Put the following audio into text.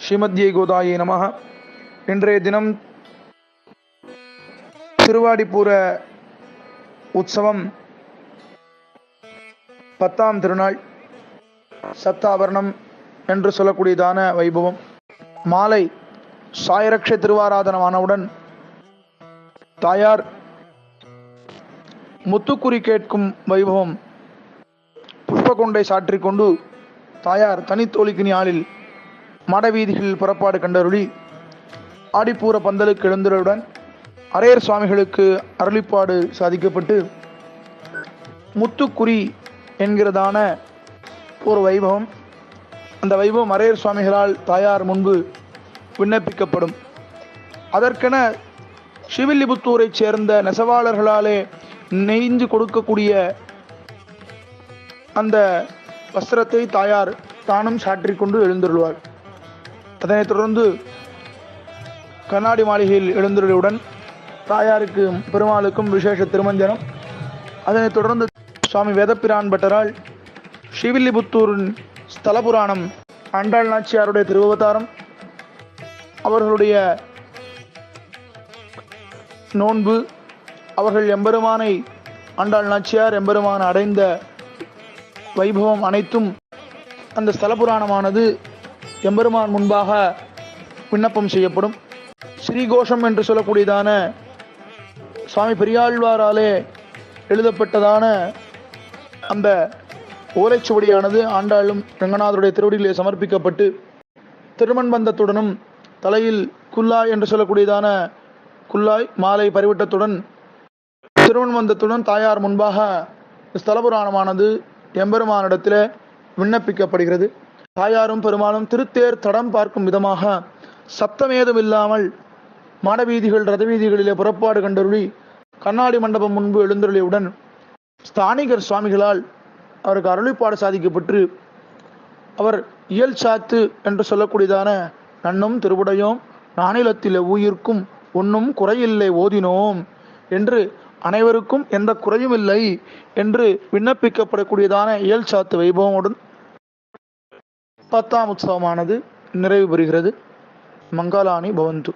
ஸ்ரீமத்யே கோதாயே நமஹ. இன்றைய தினம் திருவாடிப்பூர உற்சவம் 10ஆம் திருநாள். சப்தாபரணம் என்று சொல்லக்கூடியதான வைபவம். மாலை சாயரக்ஷ திருவாராதனமானவுடன் தாயார் முத்துக்குறி கேட்கும் வைபவம். புஷ்பகொண்டை சாற்றிக்கொண்டு தாயார் தனித்தோழிக்கு ஞாலில் மடவீதிகளில் புறப்பாடு கண்டருளி ஆடிப்பூர பந்தலுக்கு எழுந்தருடன் அரையர் சுவாமிகளுக்கு அருளிப்பாடு சாதிக்கப்பட்டு முத்துக்குறி என்கிறதான ஒரு வைபவம். அந்த வைபவம் அரையர் சுவாமிகளால் தாயார் முன்பு விண்ணப்பிக்கப்படும். அதற்கென ஸ்ரீவில்லிபுத்தூரைச் சேர்ந்த நெசவாளர்களாலே நெய்ஞ்சு கொடுக்கக்கூடிய அந்த வஸ்திரத்தை தாயார் தானும் சாற்றிக்கொண்டு எழுந்தருள்வார். அதனைத் தொடர்ந்து கண்ணாடி மாளிகையில் எழுந்தருளுடன் தாயாருக்கும் பெருமாளுக்கும் விசேஷ திருமஞ்சனம். அதனைத் தொடர்ந்து சுவாமி வேதப்பிரான் பட்டரால் ஸ்ரீவில்லிபுத்தூரின் ஸ்தல புராணம், ஆண்டாள் நாச்சியாருடைய திருவவதாரம், அவர்களுடைய நோன்பு, அவர்கள் எம்பெருமானை ஆண்டாள் நாச்சியார் எம்பெருமான் அடைந்த வைபவம் அனைத்தும் அந்த ஸ்தல புராணமானது எம்பெருமான் முன்பாக விண்ணப்பம் செய்யப்படும். ஸ்ரீகோஷம் என்று சொல்லக்கூடியதான சுவாமி பெரியாழ்வாராலே எழுதப்பட்டதான அந்த ஓலைச்சுவடியானது ஆண்டாளும் ரங்கநாதருடைய திருவடியிலே சமர்ப்பிக்கப்பட்டு திருமண்பந்தத்துடனும் தலையில் குல்லாய் என்று சொல்லக்கூடியதான குல்லாய் மாலை பரிவட்டத்துடன் திருமண்பந்தத்துடன் தாயார் முன்பாக ஸ்தலபுராணமானது எம்பெருமானிடத்தில் விண்ணப்பிக்கப்படுகிறது. தாயாரும் பெருமாளும் திருத்தேர் தடம் பார்க்கும் விதமாக சப்தமேதும் இல்லாமல் மாடவீதிகள் ரதவீதிகளிலே புறப்பாடு கண்டருளி கண்ணாடி மண்டபம் முன்பு எழுந்தருளியுடன் ஸ்தானிகர் சுவாமிகளால் அவருக்கு அருளிப்பாடு சாதிக்கப்பட்டு அவர் இயல் சாத்து என்று சொல்லக்கூடியதான நன்னும் திருவுடையோம் நானிலத்தில் உயிர்க்கும் ஒன்றும் குறையில்லை ஓதினோம் என்று அனைவருக்கும் எந்த குறையும் இல்லை என்று விண்ணப்பிக்கப்படக்கூடியதான இயல் சாத்து வைபவமுடன் 10ஆம் உற்சவமானது நிறைவு பெறுகிறது. மங்களானி பவந்து.